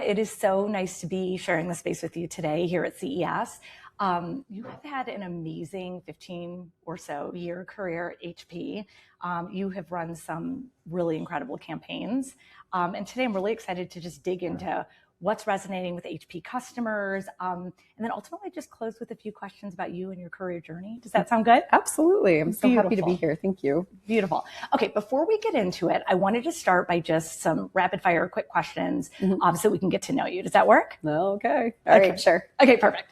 it is so nice to be sharing the space with you today here at CES. You have had an amazing 15 or so year career at HP. You have run some really incredible campaigns. And today I'm really excited to just dig into what's resonating with HP customers, and then ultimately just close with a few questions about you and your career journey. Does that sound good? Absolutely. I'm so happy to be here. Thank you. Beautiful. Okay, before we get into it, I wanted to start by just some rapid fire quick questions so we can get to know you. Does that work? Okay. All right, sure. Okay, perfect.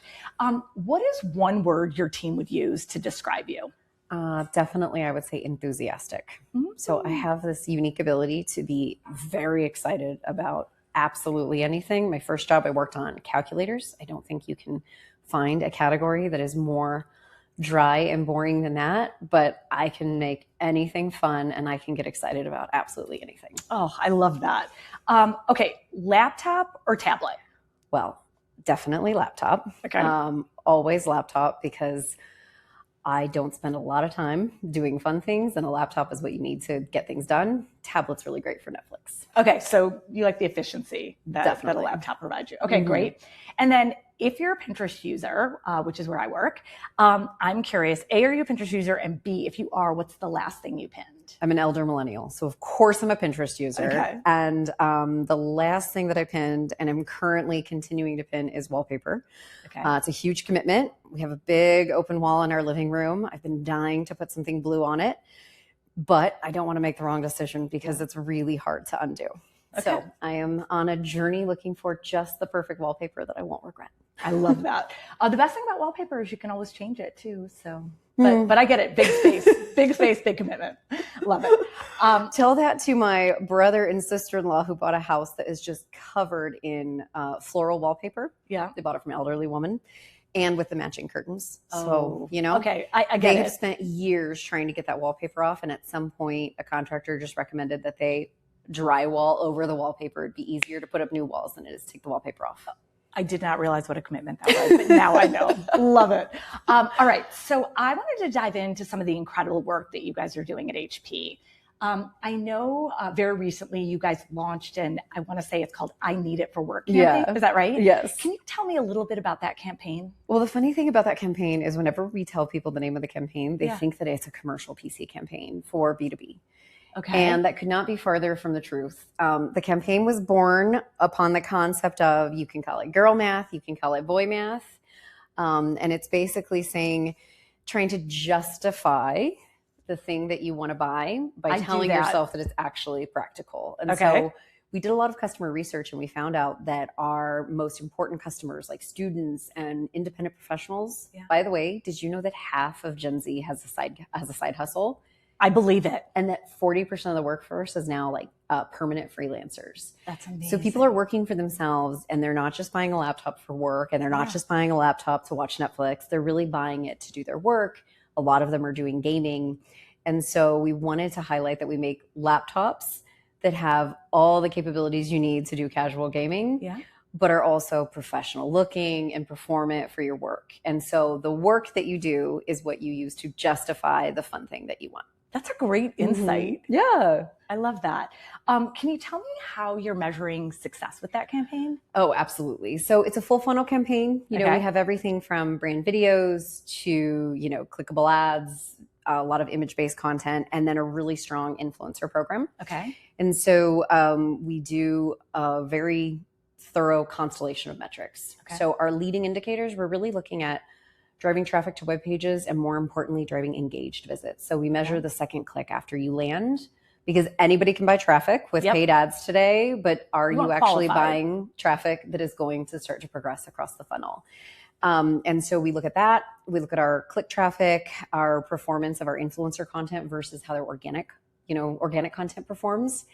What is one word your team would use to describe you? Definitely, I would say enthusiastic. So I have this unique ability to be very excited about absolutely anything. My first job, I worked on calculators. I don't think you can find a category that is more dry and boring than that, but I can make anything fun and I can get excited about absolutely anything. Oh, I love that. Okay, laptop or tablet? Well, definitely laptop. Okay. Always laptop because I don't spend a lot of time doing fun things, and a laptop is what you need to get things done. Tablet's really great for Netflix. Okay, so you like the efficiency that a laptop provides you. Okay, great. And then if you're a Pinterest user, which is where I work, I'm curious, A, are you a Pinterest user? And B, if you are, what's the last thing you pinned? I'm an elder millennial, so of course I'm a Pinterest user. Okay. And the last thing that I pinned, and I'm currently continuing to pin, is wallpaper. Okay. It's a huge commitment. We have a big open wall in our living room. I've been dying to put something blue on it, but I don't want to make the wrong decision because it's really hard to undo. Okay. So I am on a journey looking for just the perfect wallpaper that I won't regret. I love that. The best thing about wallpaper is you can always change it too. So, but I get it. Big space, big commitment. Love it. Tell that to my brother and sister-in-law who bought a house that is just covered in floral wallpaper. Yeah. They bought it from an elderly woman, and with the matching curtains. So, okay, I get they it. have spent years trying to get that wallpaper off. And at some point, a contractor just recommended that they drywall over the wallpaper. It'd be easier to put up new walls than it is to take the wallpaper off. I did not realize what a commitment that was, but now I know. Love it. All right. So I wanted to dive into some of the incredible work that you guys are doing at HP. I know very recently you guys launched, and I want to say it's called I Need It for Work campaign. Yeah. Is that right? Yes. Can you tell me a little bit about that campaign? Well, the funny thing about that campaign is whenever we tell people the name of the campaign, they think that it's a commercial PC campaign for B2B. Okay. And that could not be farther from the truth. The campaign was born upon the concept of, you can call it girl math, you can call it boy math. And it's basically trying to justify the thing that you want to buy by telling yourself that it's actually practical. And so we did a lot of customer research, and we found out that our most important customers, like students and independent professionals, by the way, did you know that half of Gen Z has a side hustle? I believe it. And that 40% of the workforce is now like permanent freelancers. That's amazing. So people are working for themselves, and they're not just buying a laptop for work, and they're not just buying a laptop to watch Netflix. They're really buying it to do their work. A lot of them are doing gaming. And so we wanted to highlight that we make laptops that have all the capabilities you need to do casual gaming, but are also professional looking and performant for your work. And so the work that you do is what you use to justify the fun thing that you want. That's a great insight. Yeah. I love that. Can you tell me how you're measuring success with that campaign? Oh, absolutely. So it's a full funnel campaign. You know, we have everything from brand videos to, clickable ads, a lot of image-based content, and then a really strong influencer program. Okay. And so we do a very thorough constellation of metrics. Okay. So our leading indicators, we're really looking at driving traffic to web pages, and more importantly, driving engaged visits. So we measure the second click after you land, because anybody can buy traffic with paid ads today, but are you actually buying traffic that is going to start to progress across the funnel? And so we look at that. We look at our click traffic, our performance of our influencer content versus how their organic content performs.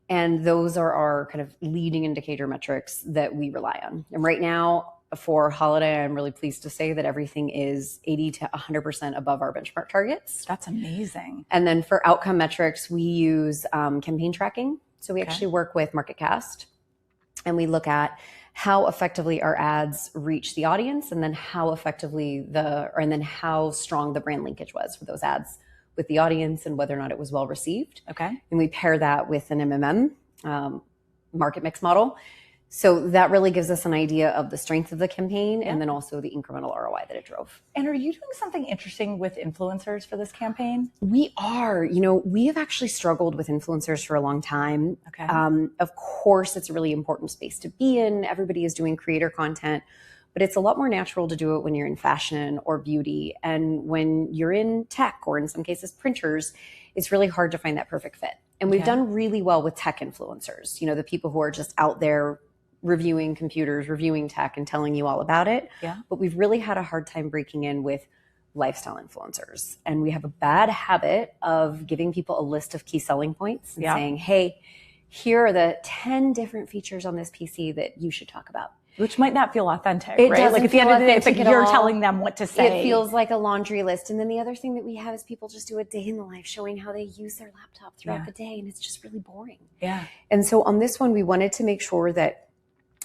And those are our kind of leading indicator metrics that we rely on. And right now, for holiday, I'm really pleased to say that everything is 80 to 100% above our benchmark targets. That's amazing. And then for outcome metrics, we use campaign tracking. So we actually work with MarketCast, and we look at how effectively our ads reach the audience, and then how strong the brand linkage was for those ads with the audience, and whether or not it was well received. Okay. And we pair that with an MMM, market mix model. So that really gives us an idea of the strength of the campaign and then also the incremental ROI that it drove. And are you doing something interesting with influencers for this campaign? We are. We have actually struggled with influencers for a long time. Okay. Of course, it's a really important space to be in. Everybody is doing creator content, but it's a lot more natural to do it when you're in fashion or beauty. And when you're in tech or in some cases printers, it's really hard to find that perfect fit. And we've done really well with tech influencers, the people who are just out there reviewing computers, reviewing tech, and telling you all about it. Yeah. But we've really had a hard time breaking in with lifestyle influencers. And we have a bad habit of giving people a list of key selling points and saying, hey, here are the 10 different features on this PC that you should talk about. Which might not feel authentic, it right? Like at the end of the day, it's like you're all. telling them what to say. It feels like a laundry list. And then the other thing that we have is people just do a day in the life showing how they use their laptop throughout the day. And it's just really boring. Yeah. And so on this one, we wanted to make sure that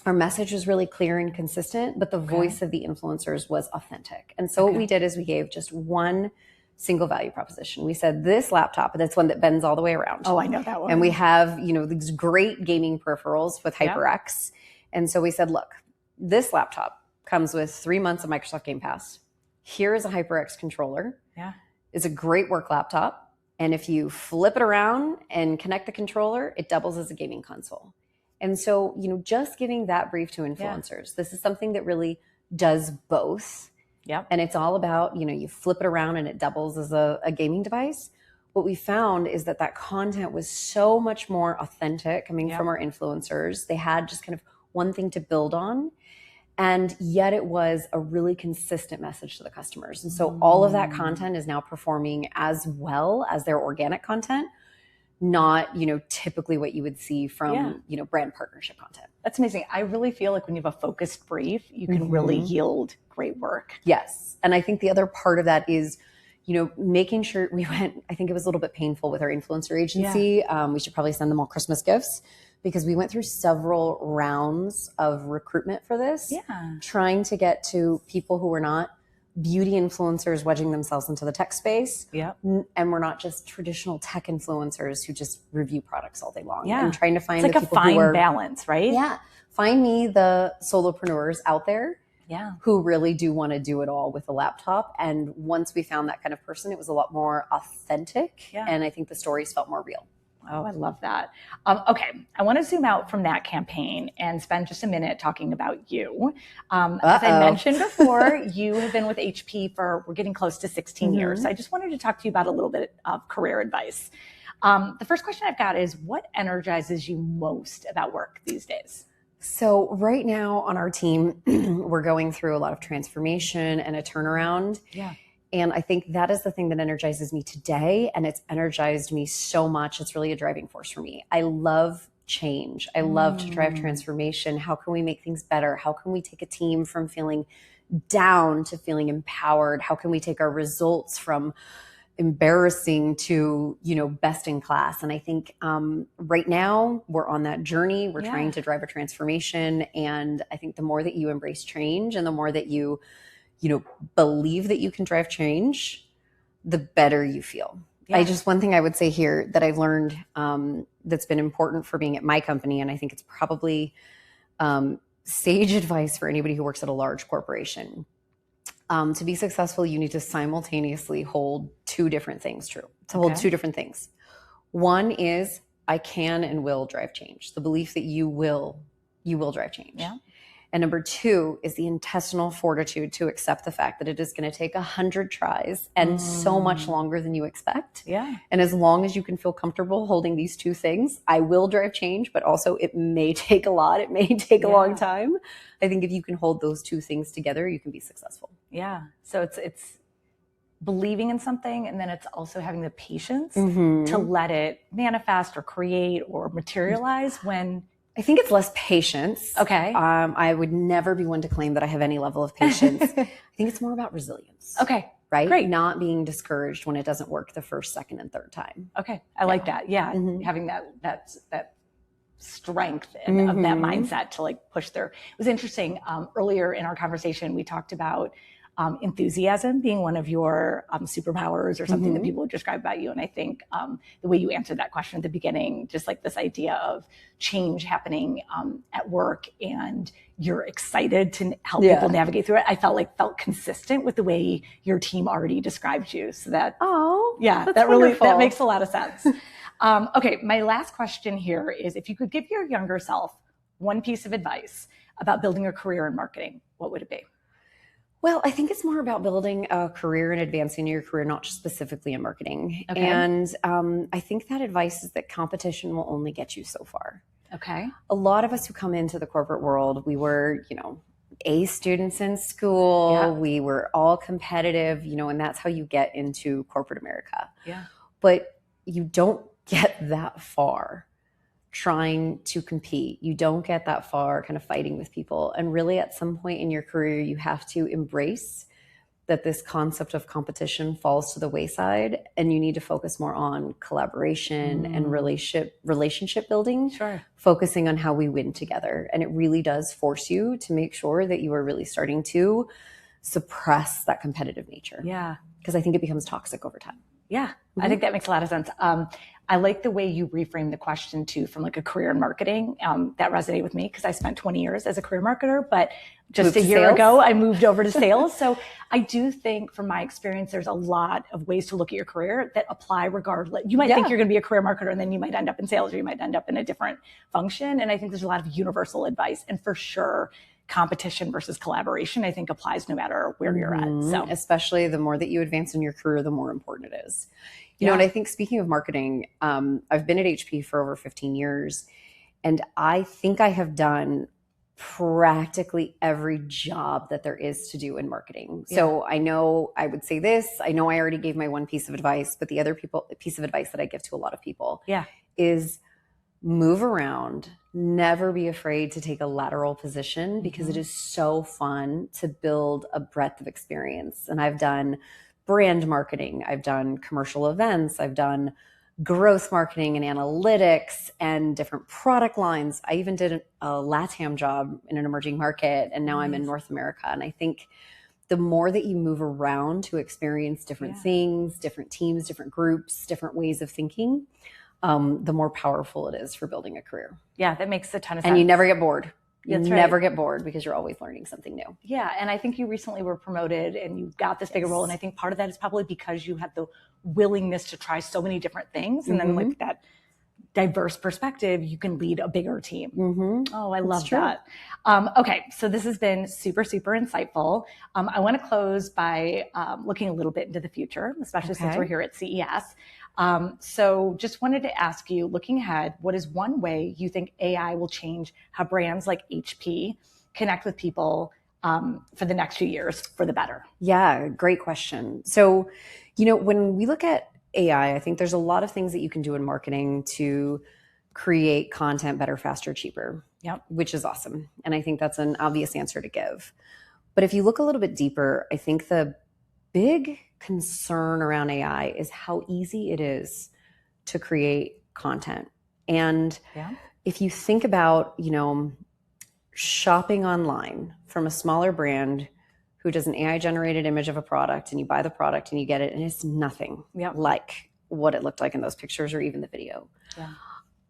our message was really clear and consistent, but the voice of the influencers was authentic. And so what we did is we gave just one single value proposition. We said this laptop, and that's one that bends all the way around. Oh, I know that one. And we have, these great gaming peripherals with HyperX. And so we said, look, this laptop comes with 3 months of Microsoft Game Pass. Here is a HyperX controller. Yeah. It's a great work laptop. And if you flip it around and connect the controller, it doubles as a gaming console. And so, just giving that brief to influencers, this is something that really does both. Yeah. And it's all about, you flip it around and it doubles as a gaming device. What we found is that content was so much more authentic coming from our influencers. They had just kind of one thing to build on. And yet it was a really consistent message to the customers. And so all of that content is now performing as well as their organic content. Not, typically what you would see from, brand partnership content. That's amazing. I really feel like when you have a focused brief, you can really yield great work. Yes. And I think the other part of that is, making sure I think it was a little bit painful with our influencer agency. We should probably send them all Christmas gifts because we went through several rounds of recruitment for this, trying to get to people who were not beauty influencers wedging themselves into the tech space. And we're not just traditional tech influencers who just review products all day long. And trying to find it's like a fine balance, right? Yeah. Find me the solopreneurs out there who really do want to do it all with a laptop. And once we found that kind of person, it was a lot more authentic. And I think the stories felt more real. Oh, I love that. Okay, I want to zoom out from that campaign and spend just a minute talking about you. As I mentioned before, you have been with HP we're getting close to 16 years. So I just wanted to talk to you about a little bit of career advice. The first question I've got is, what energizes you most about work these days? So right now on our team, we're going through a lot of transformation and a turnaround. And I think that is the thing that energizes me today. And it's energized me so much. It's really a driving force for me. I love change. I love to drive transformation. How can we make things better? How can we take a team from feeling down to feeling empowered? How can we take our results from embarrassing to, best in class? And I think right now we're on that journey. We're trying to drive a transformation. And I think the more that you embrace change and the more that you believe that you can drive change, the better you feel. One thing I would say here that I've learned that's been important for being at my company, and I think it's probably sage advice for anybody who works at a large corporation. To be successful, you need to simultaneously hold two different things true, hold two different things. One is I can and will drive change, the belief that you will drive change. And number two is the intestinal fortitude to accept the fact that it is going to take 100 tries and so much longer than you expect. And as long as you can feel comfortable holding these two things, I will drive change, but also it may take a lot. It may take a long time. I think if you can hold those two things together, you can be successful. So it's believing in something, and then it's also having the patience to let it manifest or create or materialize when... I think it's less patience. Okay. I would never be one to claim that I have any level of patience. I think it's more about resilience. Okay. Right? Great. Not being discouraged when it doesn't work the first, second, and third time. Okay. I like that. Having that strength and of that mindset to push through. It was interesting. Earlier in our conversation, we talked about enthusiasm being one of your superpowers or something that people would describe about you. And I think the way you answered that question at the beginning, just like this idea of change happening at work and you're excited to help people navigate through it, I felt consistent with the way your team already described you. So that, that makes a lot of sense. Okay, my last question here is, if you could give your younger self one piece of advice about building a career in marketing, what would it be? Well, I think it's more about building a career and advancing your career, not just specifically in marketing. Okay. And I think that advice is that competition will only get you so far. Okay. A lot of us who come into the corporate world, we were, A students in school. Yeah. We were all competitive, and that's how you get into corporate America. Yeah. But you don't get that far trying to compete. You don't get that far kind of fighting with people. And really at some point in your career, you have to embrace that this concept of competition falls to the wayside and you need to focus more on collaboration and relationship building, focusing on how we win together. And it really does force you to make sure that you are really starting to suppress that competitive nature. Yeah. Because I think it becomes toxic over time. Yeah, I think that makes a lot of sense. I like the way you reframed the question too, from like a career in marketing. That resonated with me because I spent 20 years as a career marketer, but just a year ago, I moved over to sales. So I do think from my experience, there's a lot of ways to look at your career that apply regardless. You might think you're going to be a career marketer and then you might end up in sales or you might end up in a different function. And I think there's a lot of universal advice, and for sure, competition versus collaboration, I think applies no matter where you're at. So especially the more that you advance in your career, the more important it is. You know, and I think speaking of marketing, I've been at HP for over 15 years, and I think I have done practically every job that there is to do in marketing. Yeah. So I know I would say this, I know I already gave my one piece of advice, but the other piece of advice that I give to a lot of people is move around, never be afraid to take a lateral position, because it is so fun to build a breadth of experience. And I've done brand marketing, I've done commercial events, I've done growth marketing and analytics and different product lines. I even did a LATAM job in an emerging market, and now I'm in North America. And I think the more that you move around to experience different things, different teams, different groups, different ways of thinking, the more powerful it is for building a career. Yeah, that makes a ton of sense. And you never get bored. You never get bored because you're always learning something new. Yeah, and I think you recently were promoted and you got this bigger role. And I think part of that is probably because you had the willingness to try so many different things. And then like that diverse perspective, you can lead a bigger team. Oh, I love that. Okay, so this has been super, super insightful. I want to close by looking a little bit into the future, especially since we're here at CES. So just wanted to ask you, looking ahead, what is one way you think AI will change how brands like HP connect with people for the next few years for the better? Yeah, great question. So, when we look at AI, I think there's a lot of things that you can do in marketing to create content better, faster, cheaper, which is awesome. And I think that's an obvious answer to give. But if you look a little bit deeper, I think the big concern around AI is how easy it is to create content. And if you think about, shopping online from a smaller brand who does an AI generated image of a product, and you buy the product and you get it, and it's nothing like what it looked like in those pictures or even the video.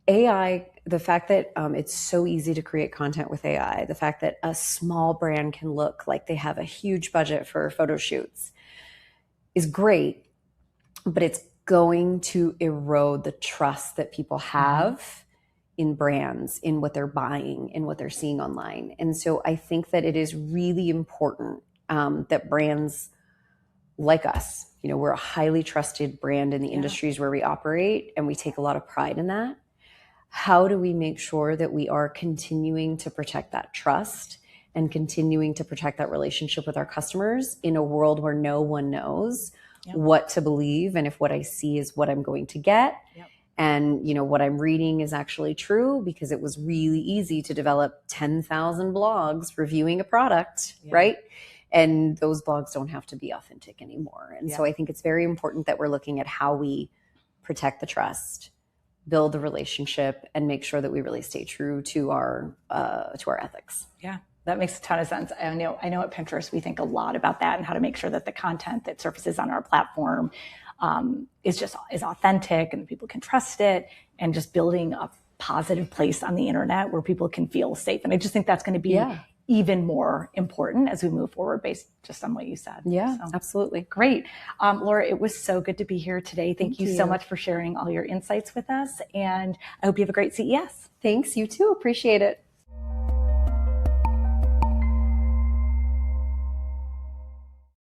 AI, the fact that it's so easy to create content with AI, the fact that a small brand can look like they have a huge budget for photo shoots is great, but it's going to erode the trust that people have in brands, in what they're buying, in what they're seeing online. And so I think that it is really important that brands like us, we're a highly trusted brand in the industries where we operate, and we take a lot of pride in that. How do we make sure that we are continuing to protect that trust and continuing to protect that relationship with our customers in a world where no one knows what to believe, and if what I see is what I'm going to get, and what I'm reading is actually true, because it was really easy to develop 10,000 blogs reviewing a product, right? And those blogs don't have to be authentic anymore. And so I think it's very important that we're looking at how we protect the trust, build the relationship, and make sure that we really stay true to our ethics. Yeah. That makes a ton of sense. I know at Pinterest, we think a lot about that and how to make sure that the content that surfaces on our platform is authentic and people can trust it, and just building a positive place on the internet where people can feel safe. And I just think that's going to be even more important as we move forward based just on what you said. Yeah, so, absolutely. Great. Laura, it was so good to be here today. Thank you so much for sharing all your insights with us. And I hope you have a great CES. Thanks. You too. Appreciate it.